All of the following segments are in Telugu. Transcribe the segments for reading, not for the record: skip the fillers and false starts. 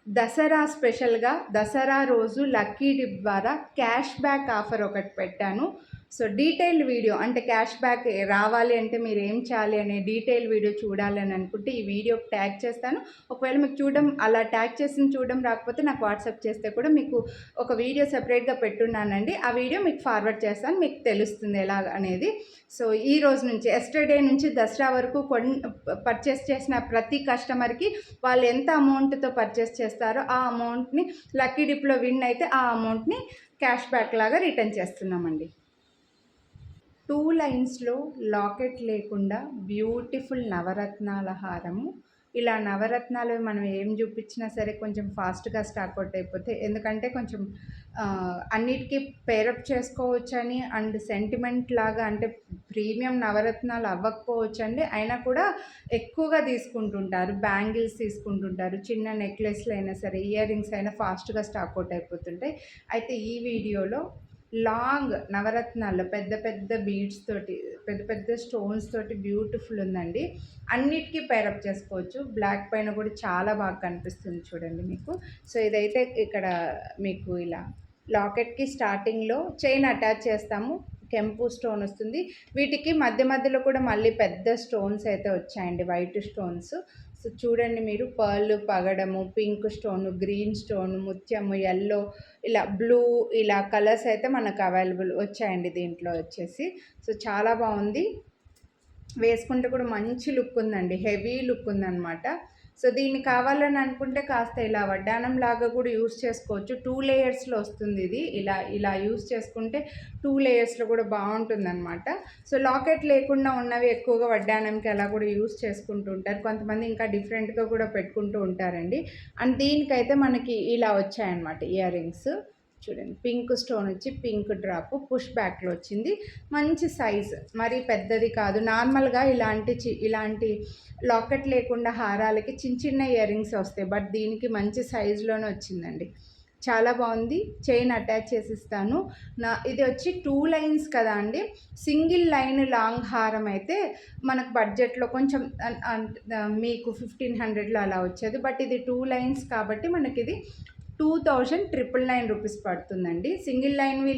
దసరా స్పెషల్‌గా దసరా రోజు లక్కీ డిప్ ద్వారా క్యాష్ బ్యాక్ ఆఫర్ ఒకటి పెట్టాను. సో, డీటెయిల్డ్ వీడియో అంటే క్యాష్ బ్యాక్ రావాలి అంటే మీరు ఏం చేయాలి అనే డీటెయిల్ వీడియో చూడాలని అనుకుంటే ఈ వీడియోకి ట్యాగ్ చేస్తాను. ఒకవేళ మీకు అలా ట్యాగ్ చేసింది చూడడం రాకపోతే నాకు వాట్సాప్ చేస్తే కూడా మీకు ఒక వీడియో సెపరేట్‌గా పెట్టున్నానండి. ఆ వీడియో మీకు ఫార్వర్డ్ చేస్తాను. మీకు తెలుస్తుంది ఎలా అనేది. సో, ఈ రోజు నుంచి యెస్టర్‌డే నుంచి దసరా వరకు పర్చేస్ చేసిన ప్రతి కస్టమర్‌కి వాళ్ళు ఎంత అమౌంట్‌తో పర్చేస్ చేస్తారో ఆ అమౌంట్‌ని లక్కీ డిప్‌లో విన్ అయితే ఆ అమౌంట్‌ని క్యాష్ బ్యాక్ లాగా రిటర్న్ చేస్తున్నామండి. 2 లైన్స్‌లో లాకెట్ లేకుండా బ్యూటిఫుల్ నవరత్నాల హారము. ఇలా నవరత్నాలు మనం ఏం చూపించినా సరే కొంచెం ఫాస్ట్‌గా స్టాక్ అవుట్ అయిపోతాయి. ఎందుకంటే కొంచెం అన్నిటికీ పేరప్ చేసుకోవచ్చని అండ్ సెంటిమెంట్ లాగా అంటే ప్రీమియం నవరత్నాలు అవ్వకపోవచ్చండి. అయినా కూడా ఎక్కువగా తీసుకుంటుంటారు. బ్యాంగిల్స్ తీసుకుంటుంటారు. చిన్న నెక్లెస్‌లు అయినా సరే, ఇయర్ రింగ్స్ అయినా ఫాస్ట్‌గా స్టాక్ అవుట్ అయిపోతుంటాయి. అయితే ఈ వీడియోలో లాంగ్ నవరత్నాల్లో పెద్ద పెద్ద బీడ్స్ తోటి, పెద్ద పెద్ద స్టోన్స్ తోటి బ్యూటిఫుల్ ఉందండి. అన్నిటికీ పేరప్ చేసుకోవచ్చు. బ్లాక్ పైన కూడా చాలా బాగా కనిపిస్తుంది చూడండి మీకు. సో, ఇదైతే ఇక్కడ మీకు ఇలా లాకెట్‌కి స్టార్టింగ్‌లో చైన్ అటాచ్ చేస్తాము. కెంపు స్టోన్ వస్తుంది. వీటికి మధ్య మధ్యలో కూడా మళ్ళీ పెద్ద స్టోన్స్ అయితే వచ్చాయండి, వైట్ స్టోన్స్. సో, చూడండి మీరు పర్ల్ పగడము, పింక్ స్టోను, గ్రీన్ స్టోను, ముత్యము, యెల్లో, ఇలా బ్లూ, ఇలా కలర్స్ అయితే మనకు అవైలబుల్ వచ్చాయండి దీంట్లో వచ్చేసి. సో, చాలా బాగుంది. వేసుకుంటే కూడా మంచి లుక్ ఉందండి, హెవీ లుక్ ఉందన్నమాట. సో, దీన్ని కావాలని అనుకుంటే కాస్త ఇలా వడ్డానం లాగా కూడా యూస్ చేసుకోవచ్చు. 2 లేయర్స్‌లో వస్తుంది ఇది. ఇలా యూస్ చేసుకుంటే 2 లేయర్స్‌లో కూడా బాగుంటుందన్నమాట. సో, లాకెట్ లేకుండా ఉన్నవి ఎక్కువగా వడ్డానంకి అలా కూడా యూస్ చేసుకుంటూ ఉంటారు. కొంతమంది ఇంకా డిఫరెంట్‌గా కూడా పెట్టుకుంటూ ఉంటారండి. అండ్ దీనికైతే మనకి ఇలా వచ్చాయన్నమాట ఇయర్ రింగ్స్. చూడండి, పింక్ స్టోన్ వచ్చి పింక్ డ్రాప్ పుష్ బ్యాక్లో వచ్చింది. మంచి సైజ్, మరీ పెద్దది కాదు. నార్మల్గా ఇలాంటి లాకెట్ లేకుండా హారాలకి చిన్న చిన్న ఇయర్ రింగ్స్ వస్తాయి, బట్ దీనికి మంచి సైజులోనే వచ్చిందండి. చాలా బాగుంది. చైన్ అటాచ్ చేసిస్తాను. ఇది వచ్చి 2 లైన్స్ కదా అండి. సింగిల్ లైన్ లాంగ్ హారం అయితే మనకు బడ్జెట్లో కొంచెం మీకు 1500లో అలా వచ్చేది. బట్ ఇది 2 లైన్స్ కాబట్టి మనకి ఇది 2999 రూపీస్ పడుతుందండి. సింగిల్ లైన్వి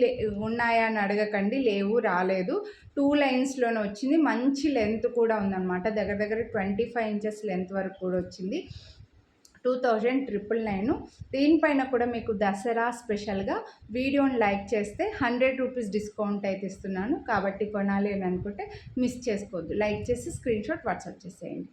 ఉన్నాయా అని అడగకండి, లేవు, రాలేదు. 2 లైన్స్లోనే వచ్చింది. మంచి లెంత్ కూడా ఉందన్నమాట. దగ్గర దగ్గర 25 ఇంచెస్ లెంత్ వరకు కూడా వచ్చింది. 2999. దీనిపైన కూడా మీకు దసరా స్పెషల్గా వీడియోని లైక్ చేస్తే 100 రూపీస్ డిస్కౌంట్ అయితే ఇస్తున్నాను. కాబట్టి కొనాలి అని అనుకుంటే మిస్ చేసుకోవద్దు. లైక్ చేసి స్క్రీన్ షాట్ వాట్సాప్ చేసేయండి.